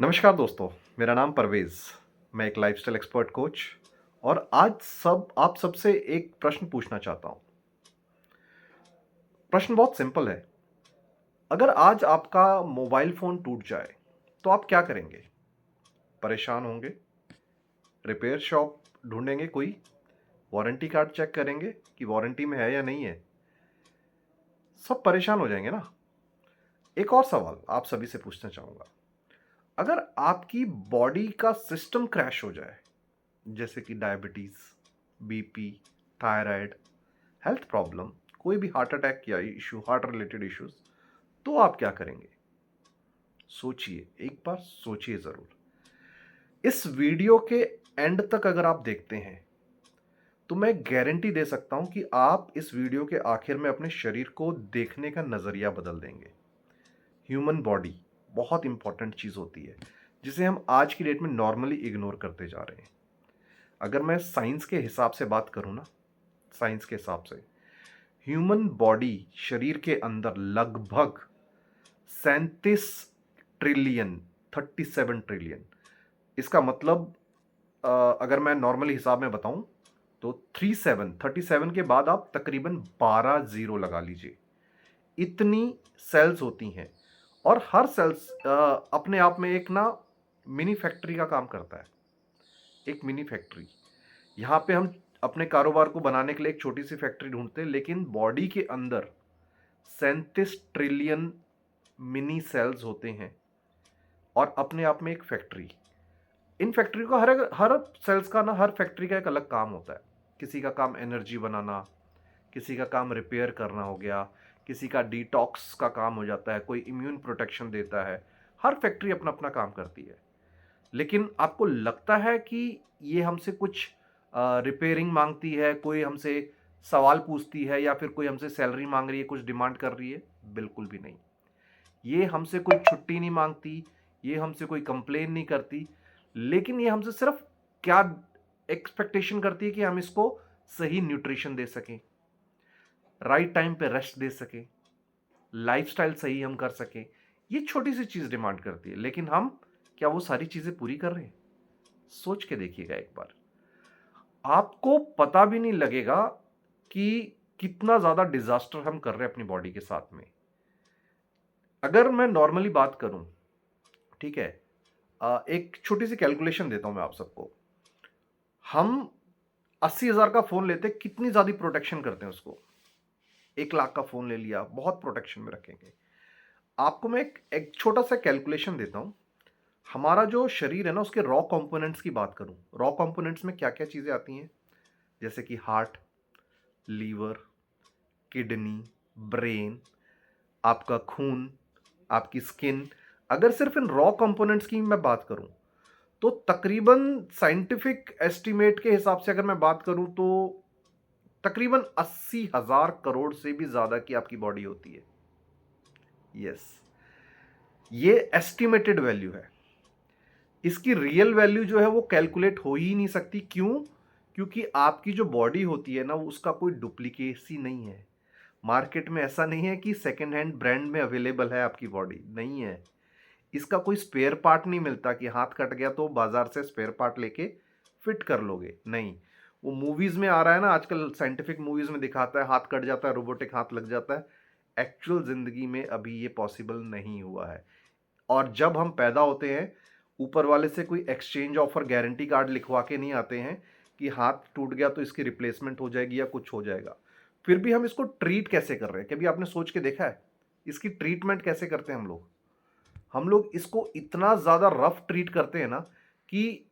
नमस्कार दोस्तों, मेरा नाम परवेज़। मैं एक लाइफ़स्टाइल एक्सपर्ट कोच और आज आप सबसे एक प्रश्न पूछना चाहता हूँ। प्रश्न बहुत सिंपल है। अगर आज आपका मोबाइल फ़ोन टूट जाए, तो आप क्या करेंगे? परेशान होंगे? रिपेयर शॉप ढूँढेंगे कोई? वारंटी कार्ड चेक करेंगे कि वारंटी में है या नहीं है? सब परेशान हो जाएँगे ना? एक और सवाल आप सभी से पूछना चाहूँगा। अगर आपकी बॉडी का सिस्टम क्रैश हो जाए, जैसे कि diabetes, BP, thyroid, health problem, कोई भी हार्ट अटैक या इश्यू, हार्ट रिलेटेड इश्यूज, तो आप क्या करेंगे? सोचिए, एक बार सोचिए जरूर। इस वीडियो के एंड तक अगर आप देखते हैं, तो मैं गारंटी दे सकता हूं कि आप इस वीडियो के आखिर में अपने शरीर को देखने का नजरिया बदल देंगे। ह्यूमन बॉडी बहुत इंपॉर्टेंट चीज होती है, जिसे हम आज की डेट में नॉर्मली इग्नोर करते जा रहे हैं। अगर मैं साइंस के हिसाब से बात करूं ना, साइंस के हिसाब से ह्यूमन बॉडी शरीर के अंदर लगभग 37 ट्रिलियन, 37 ट्रिलियन, इसका मतलब अगर मैं नॉर्मल हिसाब में बताऊं तो 37 के बाद आप तकरीबन 12 जीरो लगा लीजिए। इतनी सेल्स होती हैं और हर सेल्स अपने आप में एक ना मिनी फैक्ट्री का काम करता है। एक मिनी फैक्ट्री, यहाँ पे हम अपने कारोबार को बनाने के लिए एक छोटी सी फैक्ट्री ढूंढते हैं, लेकिन बॉडी के अंदर 37 ट्रिलियन मिनी सेल्स होते हैं और अपने आप में एक फैक्ट्री। इन फैक्ट्री का हर हर सेल्स का ना, हर फैक्ट्री का एक अलग काम होता है। किसी का काम एनर्जी बनाना, किसी का काम रिपेयर करना हो गया, किसी का डिटॉक्स का काम हो जाता है, कोई इम्यून प्रोटेक्शन देता है। हर फैक्ट्री अपना अपना काम करती है। लेकिन आपको लगता है कि ये हमसे कुछ रिपेयरिंग मांगती है, कोई हमसे सवाल पूछती है, या फिर कोई हमसे सैलरी मांग रही है, कुछ डिमांड कर रही है? बिल्कुल भी नहीं। ये हमसे कोई छुट्टी नहीं मांगती, ये हमसे कोई कंप्लेन नहीं करती, लेकिन ये हमसे सिर्फ क्या एक्सपेक्टेशन करती है कि हम इसको सही न्यूट्रिशन दे सकें, राइट टाइम पे रेस्ट दे सकें, लाइफस्टाइल सही हम कर सकें। ये छोटी सी चीज डिमांड करती है, लेकिन हम क्या वो सारी चीजें पूरी कर रहे हैं? सोच के देखिएगा एक बार। आपको पता भी नहीं लगेगा कि कितना ज्यादा डिजास्टर हम कर रहे हैं अपनी बॉडी के साथ में। अगर मैं नॉर्मली बात करूं, ठीक है, एक छोटी सी कैलकुलेशन देता हूं मैं आप सबको। हम 80,000 का फोन लेते, कितनी ज्यादा प्रोटेक्शन करते हैं उसको। 1 लाख का फोन ले लिया, बहुत प्रोटेक्शन में रखेंगे। आपको मैं एक छोटा सा कैलकुलेशन देता हूं। हमारा जो शरीर है ना, उसके रॉ कंपोनेंट्स की बात करूं, रॉ कंपोनेंट्स में क्या क्या चीजें आती हैं, जैसे कि हार्ट, लीवर, किडनी, ब्रेन, आपका खून, आपकी स्किन। अगर सिर्फ इन रॉ कंपोनेंट्स की मैं बात करूं, तो तकरीबन साइंटिफिक एस्टिमेट के हिसाब से अगर मैं बात करूं, तो तकरीबन 80,000 करोड़ से भी ज्यादा की आपकी बॉडी होती है। यस, ये एस्टिमेटेड वैल्यू है। इसकी रियल वैल्यू जो है वो कैलकुलेट हो ही नहीं सकती। क्यों? क्योंकि आपकी जो बॉडी होती है ना, उसका कोई डुप्लीकेसी नहीं है। मार्केट में ऐसा नहीं है कि सेकेंड हैंड ब्रांड में अवेलेबल है आपकी बॉडी, नहीं है। इसका कोई स्पेयर पार्ट नहीं मिलता कि हाथ कट गया तो बाजार से स्पेयर पार्ट लेके फिट कर लोगे, नहीं। वो मूवीज में आ रहा है ना आजकल, साइंटिफिक मूवीज में दिखाता है हाथ कट जाता है, रोबोटिक हाथ लग जाता है। एक्चुअल जिंदगी में अभी ये पॉसिबल नहीं हुआ है। और जब हम पैदा होते हैं, ऊपर वाले से कोई एक्सचेंज ऑफर गारंटी कार्ड लिखवा के नहीं आते हैं कि हाथ टूट गया तो इसकी रिप्लेसमेंट हो जाएगी या कुछ हो जाएगा। फिर भी हम इसको ट्रीट कैसे कर रहे हैं, कभी आपने सोच के देखा है? इसकी ट्रीटमेंट कैसे करते हैं हम लोग? हम लोग इसको इतना ज्यादा रफ ट्रीट करते हैं ना, कि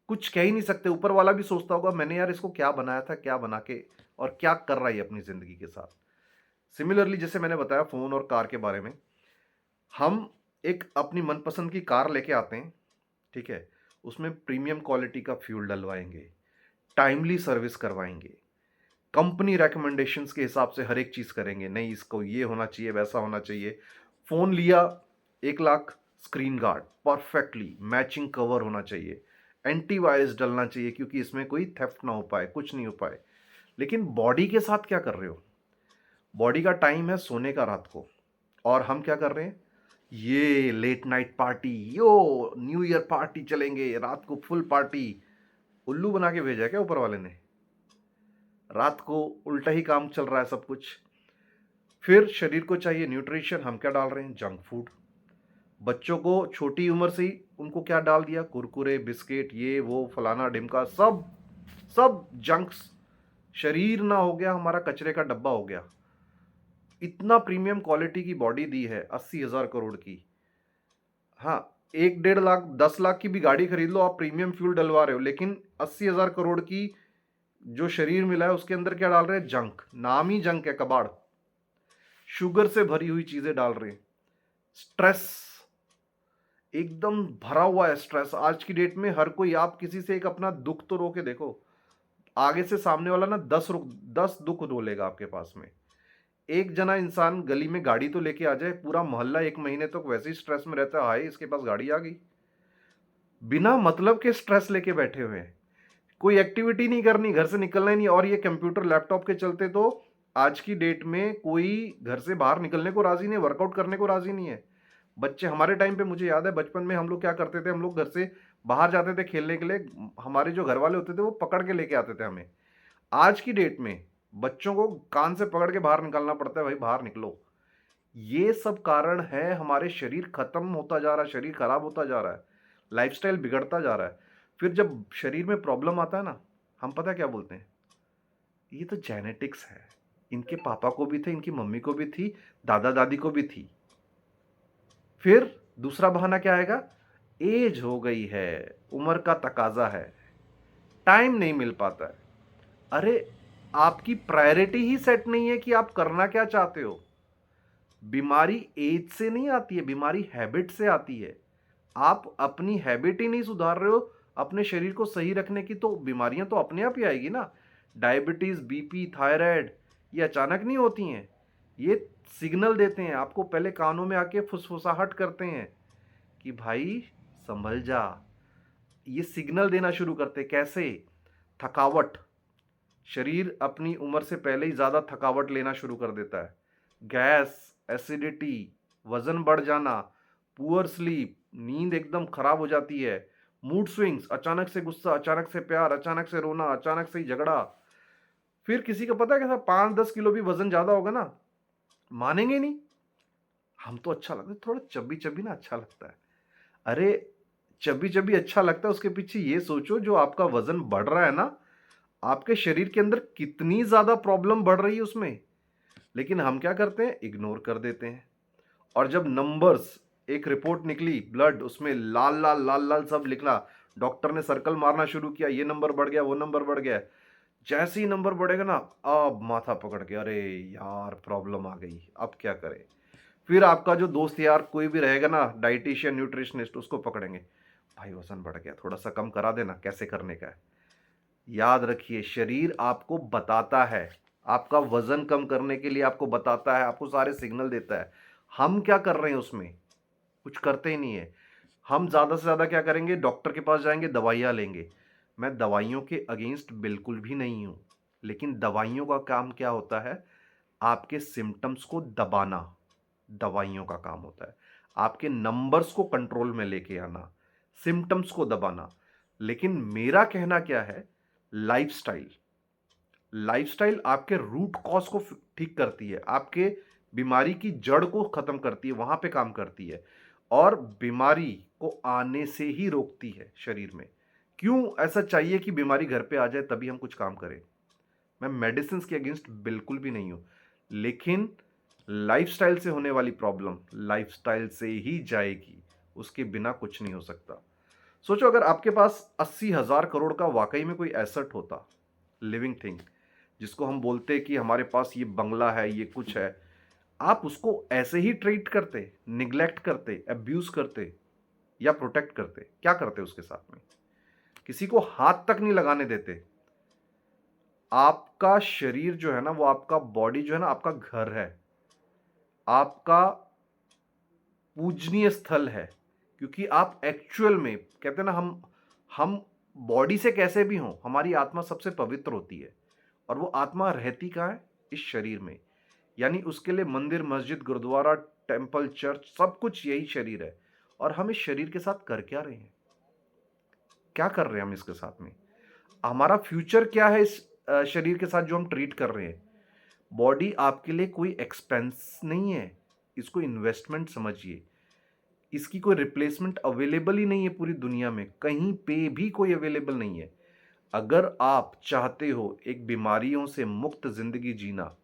कुछ कह ही नहीं सकते। ऊपर वाला भी सोचता होगा, मैंने यार इसको क्या बनाया था, क्या बना के, और क्या कर रहा है अपनी जिंदगी के साथ। सिमिलरली, जैसे मैंने बताया फोन और कार के बारे में, हम एक अपनी मनपसंद की कार लेके आते हैं, ठीक है, उसमें प्रीमियम क्वालिटी का फ्यूल डलवाएंगे, टाइमली सर्विस करवाएंगे, कंपनी रिकमेंडेशंस के हिसाब से हर एक चीज करेंगे, नहीं इसको ये होना चाहिए, वैसा होना चाहिए। फोन लिया, 1 lakh, screen guard perfectly matching cover होना चाहिए, एंटीवायरस डलना चाहिए क्योंकि इसमें कोई थेफ्ट ना हो पाए, कुछ नहीं हो पाए। लेकिन बॉडी के साथ क्या कर रहे हो? बॉडी का टाइम है सोने का रात को, और हम क्या कर रहे हैं? ये लेट नाइट पार्टी, यो न्यू ईयर पार्टी चलेंगे, रात को फुल पार्टी। उल्लू बना के भेजा है क्या ऊपर वाले ने? रात को उल्टा ही काम चल रहा है सब कुछ। फिर शरीर को चाहिए न्यूट्रिशन, हम क्या डाल रहे हैं? Junk food. बच्चों को छोटी उम्र से ही उनको क्या डाल दिया? कुरकुरे, बिस्किट, ये वो फलाना ढिमका, सब सब जंक्स। शरीर ना हो गया हमारा कचरे का डब्बा हो गया। इतना प्रीमियम क्वालिटी की बॉडी दी है 80,000 करोड़ की। हाँ, 1 1.5 लाख 10 लाख की भी गाड़ी खरीद लो, आप प्रीमियम फ्यूल डलवा रहे हो, लेकिन 80,000 करोड़ की जो शरीर मिला है उसके अंदर क्या डाल रहे हैं? जंक। नाम ही जंक है, कबाड़। शुगर से भरी हुई चीजें डाल रहे हैं। स्ट्रेस एकदम भरा हुआ है। स्ट्रेस आज की डेट में हर कोई, आप किसी से एक अपना दुख तो रो के देखो, आगे से सामने वाला ना 10 दुख रो लेगा आपके पास में। एक जना इंसान गली में गाड़ी तो लेके आ जाए, पूरा मोहल्ला 1 महीने तक वैसे ही स्ट्रेस में रहता है, हाय इसके पास गाड़ी आ गई। बिना मतलब के स्ट्रेस लेके बैठे हुए हैं, कोई एक्टिविटी नहीं करनी, घर से निकलना ही नहीं। और ये कंप्यूटर लैपटॉप के चलते तो आज की डेट में कोई घर से बाहर निकलने को राजी नहीं, वर्कआउट करने को राजी नहीं है। बच्चे हमारे टाइम पे, मुझे याद है बचपन में हम लोग क्या करते थे, हम लोग घर से बाहर जाते थे खेलने के लिए, हमारे जो घर वाले होते थे वो पकड़ के लेके आते थे हमें। आज की डेट में बच्चों को कान से पकड़ के बाहर निकालना पड़ता है, भाई बाहर निकलो। ये सब कारण है, हमारे शरीर खत्म होता जा रहा है, शरीर खराब होता जा रहा है, लाइफस्टाइल बिगड़ता जा रहा है। फिर जब शरीर में प्रॉब्लम आता है ना, हम पता है क्या बोलते हैं? ये तो जेनेटिक्स है, इनके पापा को भी थे, इनकी मम्मी को भी थी, दादा दादी को भी थी। फिर दूसरा बहाना क्या आएगा? एज हो गई है, उम्र का तकाजा है, टाइम नहीं मिल पाता है। अरे, आपकी प्रायोरिटी ही सेट नहीं है कि आप करना क्या चाहते हो। बीमारी एज से नहीं आती है, बीमारी हैबिट से आती है। आप अपनी हैबिट ही नहीं सुधार रहे हो अपने शरीर को सही रखने की, तो बीमारियां तो अपने आप ही आएगी ना। डायबिटीज, बीपी, थायराइड, ये अचानक नहीं होती हैं। ये सिग्नल देते हैं आपको, पहले कानों में आके फुसफुसाहट करते हैं कि भाई संभल जा। ये सिग्नल देना शुरू करते हैं। कैसे? थकावट। शरीर अपनी उम्र से पहले ही ज्यादा थकावट लेना शुरू कर देता है। गैस, एसिडिटी, वजन बढ़ जाना, पुअर स्लीप, नींद एकदम खराब हो जाती है, मूड स्विंग्स, अचानक से गुस्सा, अचानक से प्यार, अचानक से रोना, अचानक से ही झगड़ा। फिर किसी का पता है कैसा 5-10 किलो भी वजन ज्यादा होगा ना, मानेंगे नहीं। हम तो अच्छा लगता है, थोड़ा चब्बी चब्बी ना अच्छा लगता है। अरे, चब्बी चब्बी अच्छा लगता है, उसके पीछे ये सोचो जो आपका वजन बढ़ रहा है ना, आपके शरीर के अंदर कितनी ज्यादा प्रॉब्लम बढ़ रही है उसमें। लेकिन हम क्या करते हैं? इग्नोर कर देते हैं। और जब नंबर्स, एक रिपोर्ट निकली, ब्लड, उसमें लाल लाल लाल लाल सब लिखना, डॉक्टर ने सर्कल मारना शुरू किया, ये नंबर बढ़ गया, वो नंबर बढ़ गया। जैसे ही नंबर बढ़ेगा ना, अब माथा पकड़ के, अरे यार प्रॉब्लम आ गई, अब क्या करें? फिर आपका जो दोस्त यार कोई भी रहेगा ना, डाइटिशियन, न्यूट्रिशनिस्ट, उसको पकड़ेंगे, भाई वजन बढ़ गया, थोड़ा सा कम करा देना, कैसे करने का है? याद रखिए, शरीर आपको बताता है, आपका वजन कम करने के लिए आपको बताता है, आपको सारे सिग्नल देता है। हम क्या कर रहे हैं उसमें? कुछ करते ही नहीं है। हम ज़्यादा से ज़्यादा क्या करेंगे? डॉक्टर के पास जाएंगे, दवाइयाँ लेंगे। मैं दवाइयों के अगेंस्ट बिल्कुल भी नहीं हूँ, लेकिन दवाइयों का काम क्या होता है? आपके सिम्टम्स को दबाना दवाइयों का काम होता है। आपके नंबर्स को कंट्रोल में लेके आना, सिम्टम्स को दबाना। लेकिन मेरा कहना क्या है? लाइफस्टाइल। लाइफस्टाइल आपके रूट कॉज को ठीक करती है, आपके बीमारी की जड़ को खत्म करती है, वहां पे काम करती है, और बीमारी को आने से ही रोकती है शरीर में। क्यों ऐसा चाहिए कि बीमारी घर पे आ जाए तभी हम कुछ काम करें? मैं मेडिसिन के अगेंस्ट बिल्कुल भी नहीं हूं, लेकिन लाइफस्टाइल से होने वाली प्रॉब्लम लाइफस्टाइल से ही जाएगी, उसके बिना कुछ नहीं हो सकता। सोचो अगर आपके पास 80,000 करोड़ का वाकई में कोई एसेट होता, लिविंग थिंग, जिसको हम बोलते कि हमारे पास ये बंगला है, ये कुछ है, आप उसको ऐसे ही ट्रीट करते, निग्लेक्ट करते, अब्यूज करते, या प्रोटेक्ट करते? क्या करते उसके साथ में? किसी को हाथ तक नहीं लगाने देते। आपका शरीर जो है ना, वो आपका बॉडी जो है ना, आपका घर है, आपका पूजनीय स्थल है। क्योंकि आप एक्चुअल में, कहते हैं ना, हम बॉडी से कैसे भी हों, हमारी आत्मा सबसे पवित्र होती है। और वो आत्मा रहती कहाँ है? इस शरीर में। यानी उसके लिए मंदिर, मस्जिद, गुरुद्वारा, टेम्पल, चर्च, सब कुछ यही शरीर है। और हम इस शरीर के साथ कर क्या रहे हैं? क्या कर रहे हैं हम इसके साथ में? हमारा फ्यूचर क्या है इस शरीर के साथ जो हम ट्रीट कर रहे हैं? बॉडी आपके लिए कोई एक्सपेंस नहीं है, इसको इन्वेस्टमेंट समझिए। इसकी कोई रिप्लेसमेंट अवेलेबल ही नहीं है पूरी दुनिया में, कहीं पे भी कोई अवेलेबल नहीं है। अगर आप चाहते हो एक बीमारियों से मुक्त जिंदगी जीना,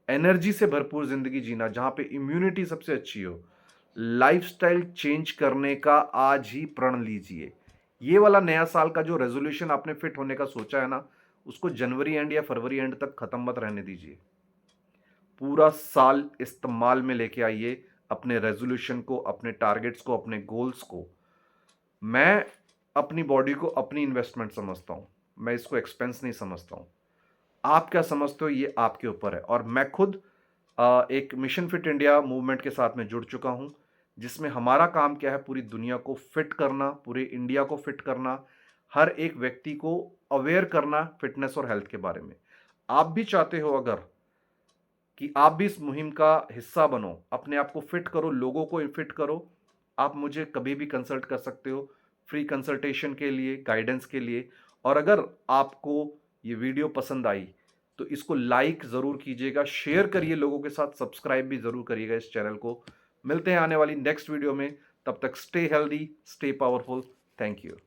एनर्जी से भरपूर जिंदगी जीना, जहां पे इम्यूनिटी सबसे अच्छी हो, लाइफस्टाइल चेंज करने का आज ही प्रण लीजिए। ये वाला नया साल का जो रेजोल्यूशन आपने फिट होने का सोचा है ना, उसको जनवरी एंड या फरवरी एंड तक खत्म मत रहने दीजिए। पूरा साल इस्तेमाल में लेके आइए अपने रेजोल्यूशन को, अपने टारगेट्स को, अपने गोल्स को। मैं अपनी बॉडी को अपनी इन्वेस्टमेंट समझता हूं, मैं इसको एक्सपेंस नहीं समझता हूं। आप क्या समझते हो ये आपके ऊपर है। और मैं खुद एक मिशन फिट इंडिया मूवमेंट के साथ में जुड़ चुका हूं, जिसमें हमारा काम क्या है, पूरी दुनिया को फिट करना, पूरे इंडिया को फिट करना, हर एक व्यक्ति को अवेयर करना फिटनेस और हेल्थ के बारे में। आप भी चाहते हो अगर कि आप भी इस मुहिम का हिस्सा बनो, अपने आप को फिट करो, लोगों को फिट करो, आप मुझे कभी भी कंसल्ट कर सकते हो फ्री कंसल्टेशन के लिए, गाइडेंस के लिए। और अगर आपको ये वीडियो पसंद आई तो इसको लाइक ज़रूर कीजिएगा, शेयर करिए लोगों के साथ, सब्सक्राइब भी ज़रूर करिएगा इस चैनल को। मिलते हैं आने वाली नेक्स्ट वीडियो में, तब तक stay healthy, stay powerful. Thank you.